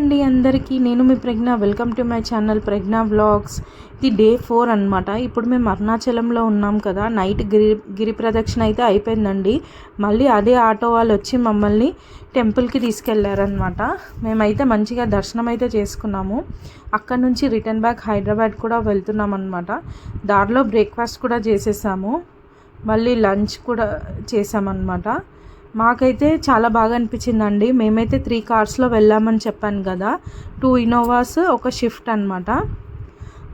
అండి అందరికీ నేను మీ Pragna. Welcome to my channel Pragna vlogs. ఇది డే 4 అనమాట. ఇప్పుడు మేము అరుణాచలంలో ఉన్నాం కదా. నైట్ గిరి ప్రదక్షిణ అయితే అయిపోయిందండి. మళ్ళీ అదే ఆటో వాళ్ళు వచ్చి మమ్మల్ని టెంపుల్కి తీసుకెళ్లారనమాట. మేమైతే మంచిగా దర్శనం అయితే చేసుకున్నాము. అక్కడ నుంచి రిటర్న్ బ్యాక్ హైదరాబాద్ కూడా వెళ్తున్నాం అనమాట. దారిలో బ్రేక్ఫాస్ట్ కూడా చేసేసాము, మళ్ళీ లంచ్ కూడా చేసామన్నమాట. మాకైతే చాలా బాగా అనిపించిందండి. మేమైతే 3 కార్స్లో వెళ్ళామని చెప్పాను కదా. 2 ఇన్నోవాస్, ఒక షిఫ్ట్ అనమాట.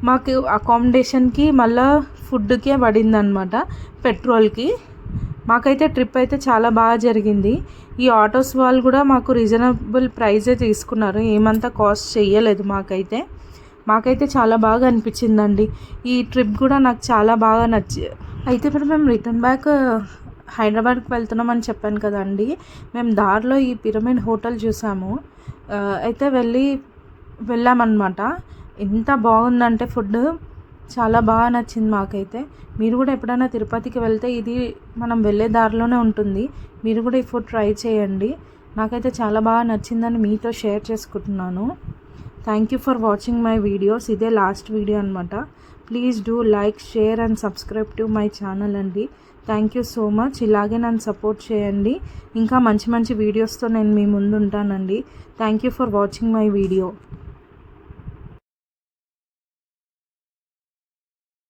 మాకు అకామిడేషన్కి మళ్ళీ ఫుడ్కే పడిందనమాట, పెట్రోల్కి. మాకైతే ట్రిప్ అయితే చాలా బాగా జరిగింది. ఈ ఆటోస్ వాళ్ళు కూడా మాకు రీజనబుల్ ప్రైజే తీసుకున్నారు, ఏమంతా కాస్ట్ చేయలేదు. మాకైతే చాలా బాగా అనిపించిందండి. ఈ ట్రిప్ కూడా నాకు చాలా బాగా అయితే ఇప్పుడు మేము రిటర్న్ బ్యాక్ హైదరాబాద్కి వెళ్తున్నామని చెప్పాను కదండి. మేము దారిలో ఈ పిరమిడ్ హోటల్ చూసాము. అయితే వెళ్ళామన్నమాట. ఎంత బాగుందంటే ఫుడ్ చాలా బాగా నచ్చింది మాకైతే. మీరు కూడా ఎప్పుడైనా తిరుపతికి వెళ్తే ఇది మనం వెళ్ళే దారిలోనే ఉంటుంది. మీరు కూడా ఈ ఫుడ్ ట్రై చేయండి. నాకైతే చాలా బాగా నచ్చిందని మీతో షేర్ చేసుకుంటున్నాను. Thank you for watching my videos. ఇదే లాస్ట్ వీడియో అనమాట. Please do like, share and subscribe to my channel అండి. Thank you so much. ఇలాగే నన్ను సపోర్ట్ చేయండి. ఇంకా మంచి మంచి వీడియోస్తో నేను మీ ముందు ఉంటానండి. Thank you for watching my video.